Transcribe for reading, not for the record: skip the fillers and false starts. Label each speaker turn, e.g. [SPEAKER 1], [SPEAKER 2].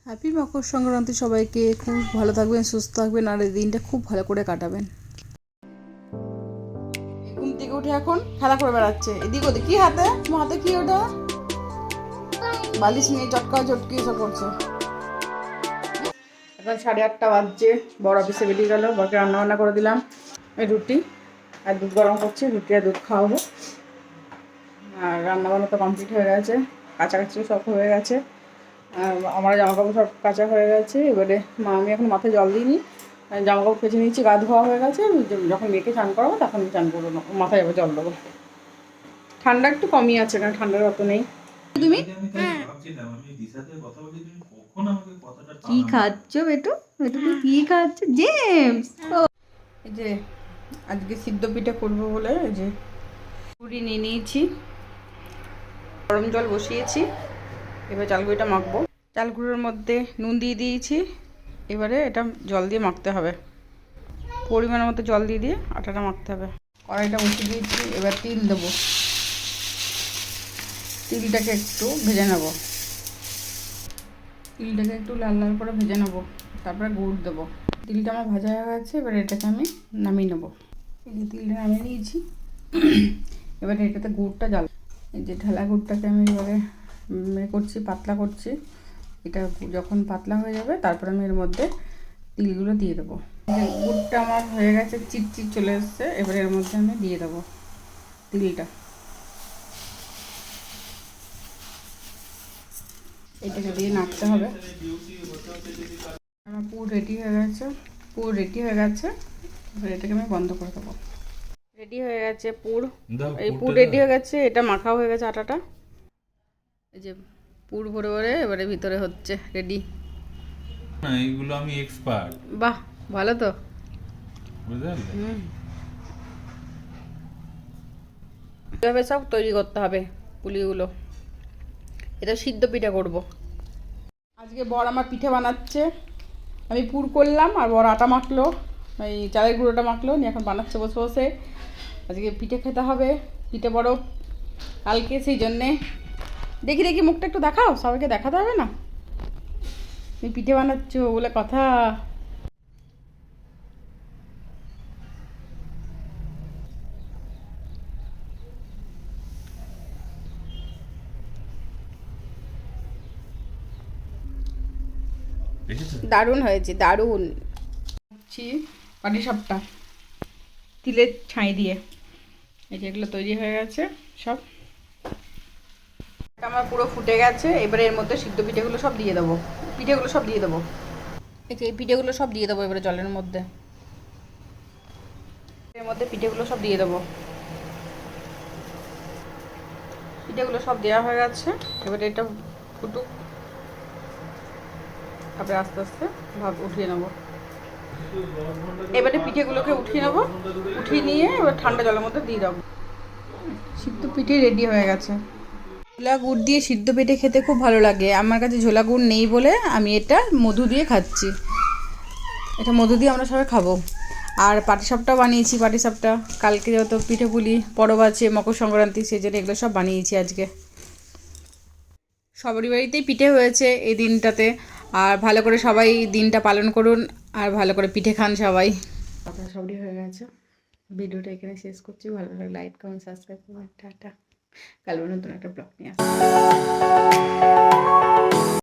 [SPEAKER 1] Happy Makar Sankranti সবাইকে। খুব ভালো থাকবেন, সুস্থ থাকবেন, আর এই দিনটা খুব ভালো করে কাটাবেন। ঘুম থেকে উঠে এখন খেলা করে বেড়াচ্ছে এদিক ওদিক। কি হাতে? তোমার হাতে কি ওটা? বালিশ নিয়ে চটকা চটকি সব করছে। এখন 8:30 বাজছে। বড় অফিসে বেরিয়ে গেল। বরকে রান্না বান্না করে দিলাম। এই রুটি আর দুধ গরম করছি, রুটি আর দুধ খাওয়াবো। আর রান্না বান্না তো কমপ্লিট হয়ে গেছে, কাছাকাছি সব হয়ে গেছে। আমার জামাকাপড় সব কাচা হয়ে গেছে। এবারে আমি এখন মাথায় জল দিইনি, জামাকাপড় কেচে নিয়েছি, গা ধোয়া হয়ে গেছে। যখন মেয়েকে চান করাবো তখন চান করবো, মাথায় আবার জল দেবো। ঠান্ডা একটু কমই আছে, কারণ ঠান্ডার অত নেই। তুমি কি খাচ্ছ বেটু? বেটু তুমি কি খাচ্ছ? জেমস এই যে আজকে সিদ্ধ পিঠা করবো বলে এই যে পুরি নিয়ে নিয়েছি, গরম জল বসিয়েছি। এবার চালগুড়িটা মাখবো। চালগুঁড়োর মধ্যে নুন দিয়ে দিয়েছি। এবারে এটা জল দিয়ে মাখতে হবে, পরিমাণ মতো জল দিয়ে দিয়ে আটাটা মাখতে হবে। কড়াইটা বসিয়ে দিয়েছি। এবার তিল দেবো, তিলটাকে একটু ভেজে নেব। তিলটাকে একটু লাল লাল করে ভেজে নেব, তারপরে গুড় দেবো। তিলটা আমার ভাজা হয়ে গেছে, এবার এটাকে আমি নামিয়ে নেবো। এই যে তিলটা নামিয়ে নিয়েছি। এবারে এটাতে গুড়টা জ্বাল, এই যে ঢালা গুড়টাকে আমি এবারে করছি, পাতলা করছি। এটা যখন পাতলা হয়ে যাবে তারপর আমি এর মধ্যে তিলগুলো দিয়ে দেবো। গুড়টা আমার হয়ে গেছে, চিটচিট চলে এসছে। এবার এর মধ্যে আমি দিয়ে দেবো তিলটা। এটাকে দিয়ে নাড়তে হবে। আমার পুর রেডি হয়ে গেছে, পুর রেডি হয়ে গেছে। এবার এটাকে আমি বন্ধ করে দেবো। রেডি হয়ে গেছে পুর, এই পুর রেডি হয়ে গেছে। এটা মাখা হয়ে গেছে আটাটা। এই যে পুর ভরে ভরে এবারে ভিতরে হচ্ছে রেডি।
[SPEAKER 2] না এইগুলো আমি এক্সপার্ট।
[SPEAKER 1] বাহ, ভালো তো।
[SPEAKER 2] বুঝলেন?
[SPEAKER 1] এভাবে সব তৈরি করতে হবে পুলিগুলো। এটা সিদ্ধ পিঠা করব। আজকে বর আমার পিঠে বানাচ্ছে। আমি পুর করলাম আর বর আটা মাখলো, এই চালের গুঁড়োটা মাখলো নিয়ে এখন বানাচ্ছে বসে বসে। আজকে পিঠে খেতে হবে, পিঠে বড় কালকে, সেই জন্যে। দেখি দেখি মুখটা একটু দেখাও, সবাইকে দেখাতে হবে না তুমি পিঠে বানাচ্ছ বলে কথা। দারুণ হয়েছে, দারুণ। পাটিসাপটা তিলের ছাই দিয়ে, এই যে এগুলো তৈরি হয়ে গেছে সব। আমার পুরো ফুটে গেছে। এবারে এর মধ্যে সিদ্ধ পিঠেগুলো সব দিয়ে দেবো, পিঠেগুলো সব দিয়ে দেবো। এই যে এই পিঠেগুলো সব দিয়ে দেবো এবারে জলের মধ্যে। এর মধ্যে পিঠেগুলো সব দিয়ে দেবো। পিঠেগুলো সব দেওয়া হয়ে গেছে। এবারে এটা ফুটুক, তারপরে আস্তে আস্তে ভাব উঠিয়ে নেবো। এবারে পিঠেগুলোকে উঠিয়ে নেবো, উঠিয়ে নিয়ে এবার ঠান্ডা জলের মধ্যে দিয়ে দেবো। সিদ্ধ পিঠে রেডি হয়ে গেছে। ঝোলা গুড় দিয়ে সিদ্ধ পিঠে খেতে খুব ভালো লাগে। আমার কাছে ঝোলা গুড় নেই বলে আমি এটা মধু দিয়ে খাচ্ছি। এটা মধু দিয়ে আমরা সবাই খাবো। আর পাটিসাপটাও বানিয়েছি, পাটিসাপটা কালকে যত পিঠে পুলি পরব আছে, মকর সংক্রান্তি, সেই জন্য এগুলো সব বানিয়েছি আজকে। সবারই বাড়িতেই পিঠে হয়েছে এই দিনটাতে। আর ভালো করে সবাই দিনটা পালন করুন, আর ভালো করে পিঠে খান সবাই। কথা সবই হয়ে গেছে। ভিডিওটা এখানে শেষ করছি। ভালো লাগলে লাইক কমেন্ট সাবস্ক্রাইব করুন। টাটা। কাল নতুন একটা ব্লগ নিয়ে আসবো।